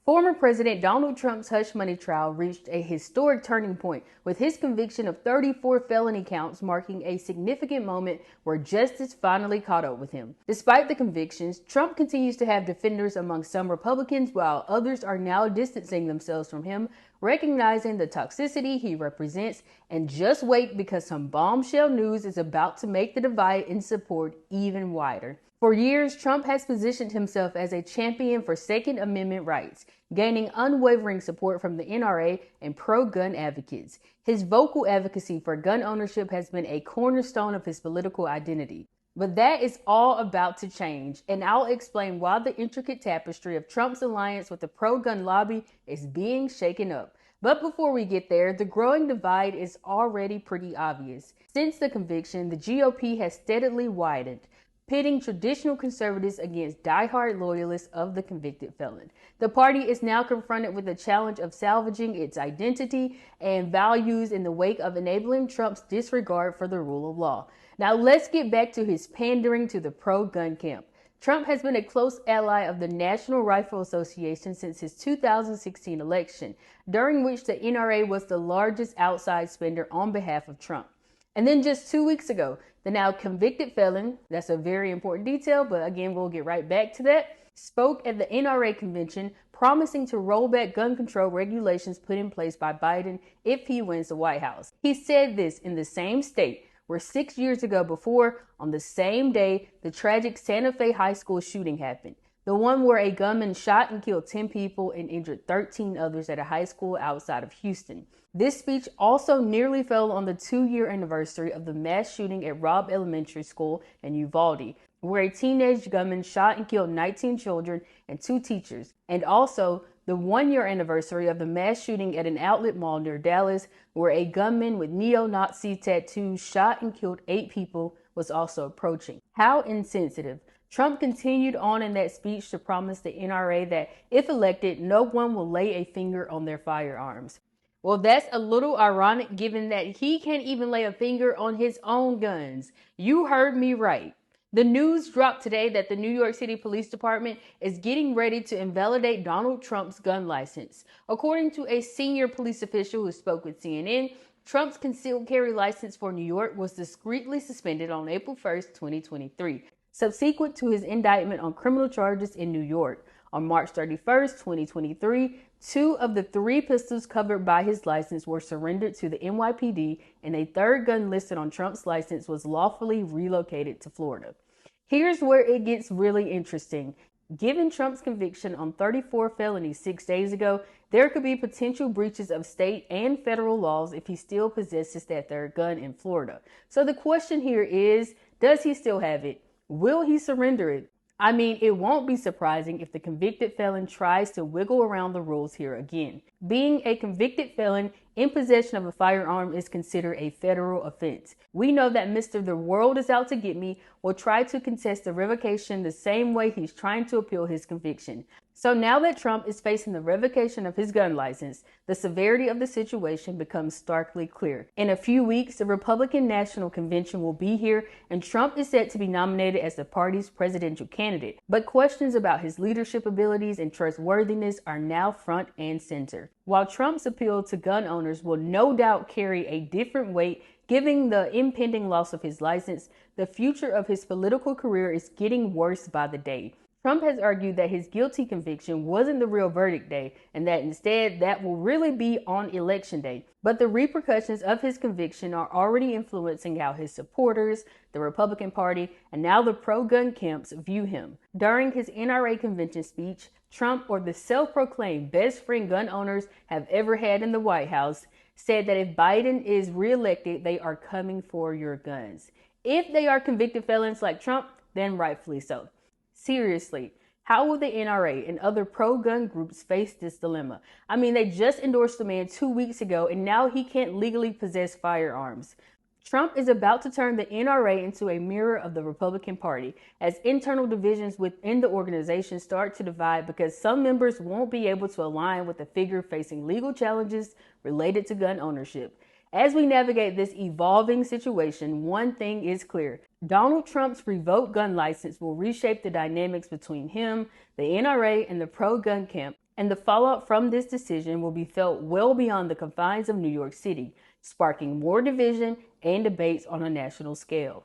Former President Donald Trump's hush money trial reached a historic turning point, with his conviction of 34 felony counts marking a significant moment where justice finally caught up with him. Despite the convictions, Trump continues to have defenders among some Republicans, while others are now distancing themselves from him, recognizing the toxicity he represents. And just wait, because some bombshell news is about to make the divide in support even wider. For years, Trump has positioned himself as a champion for Second Amendment rights, gaining unwavering support from the NRA and pro-gun advocates. His vocal advocacy for gun ownership has been a cornerstone of his political identity. But that is all about to change, and I'll explain why the intricate tapestry of Trump's alliance with the pro-gun lobby is being shaken up. But before we get there, the growing divide is already pretty obvious. Since the conviction, the GOP has steadily widened, pitting traditional conservatives against diehard loyalists of the convicted felon. The party is now confronted with the challenge of salvaging its identity and values in the wake of enabling Trump's disregard for the rule of law. Now let's get back to his pandering to the pro-gun camp. Trump has been a close ally of the National Rifle Association since his 2016 election, during which the NRA was the largest outside spender on behalf of Trump. And then just 2 weeks ago, the now convicted felon, that's a very important detail, but again, we'll get right back to that, spoke at the NRA convention promising to roll back gun control regulations put in place by Biden if he wins the White House. He said this in the same state where 6 years ago before, on the same day, the tragic Santa Fe High School shooting happened. The one where a gunman shot and killed 10 people and injured 13 others at a high school outside of Houston. This speech also nearly fell on the 2-year anniversary of the mass shooting at Robb Elementary School in Uvalde, where a teenage gunman shot and killed 19 children and 2 teachers, and also the 1-year anniversary of the mass shooting at an outlet mall near Dallas, where a gunman with neo-Nazi tattoos shot and killed 8 people was also approaching. How insensitive. Trump continued on in that speech to promise the NRA that if elected, no one will lay a finger on their firearms. Well, that's a little ironic given that he can't even lay a finger on his own guns. You heard me right. The news dropped today that the New York City Police Department is getting ready to invalidate Donald Trump's gun license. According to a senior police official who spoke with CNN, Trump's concealed carry license for New York was discreetly suspended on April 1st, 2023, subsequent to his indictment on criminal charges in New York. On March 31st, 2023, 2 of the 3 pistols covered by his license were surrendered to the NYPD, and a 3rd gun listed on Trump's license was lawfully relocated to Florida. Here's where it gets really interesting. Given Trump's conviction on 34 felonies 6 days ago, there could be potential breaches of state and federal laws if he still possesses that 3rd gun in Florida. So the question here is, does he still have it? Will he surrender it? I mean, it won't be surprising if the convicted felon tries to wiggle around the rules here again. Being a convicted felon in possession of a firearm is considered a federal offense. We know that Mr. The World is out to get me will try to contest the revocation the same way he's trying to appeal his conviction. So now that Trump is facing the revocation of his gun license, the severity of the situation becomes starkly clear. In a few weeks, the Republican National Convention will be here, and Trump is set to be nominated as the party's presidential candidate. But questions about his leadership abilities and trustworthiness are now front and center. While Trump's appeal to gun owners will no doubt carry a different weight, given the impending loss of his license, the future of his political career is getting worse by the day. Trump has argued that his guilty conviction wasn't the real verdict day, and that instead that will really be on election day. But the repercussions of his conviction are already influencing how his supporters, the Republican Party, and now the pro-gun camps view him. During his NRA convention speech, Trump, or the self-proclaimed best friend gun owners have ever had in the White House, said that if Biden is reelected, they are coming for your guns. If they are convicted felons like Trump, then rightfully so. Seriously, how will the NRA and other pro-gun groups face this dilemma? I mean, they just endorsed the man 2 weeks ago, and now he can't legally possess firearms. Trump is about to turn the NRA into a mirror of the Republican Party as internal divisions within the organization start to divide because some members won't be able to align with the figure facing legal challenges related to gun ownership. As we navigate this evolving situation, one thing is clear. Donald Trump's revoked gun license will reshape the dynamics between him, the NRA, and the pro-gun camp. And the fallout from this decision will be felt well beyond the confines of New York City, sparking more division and debates on a national scale.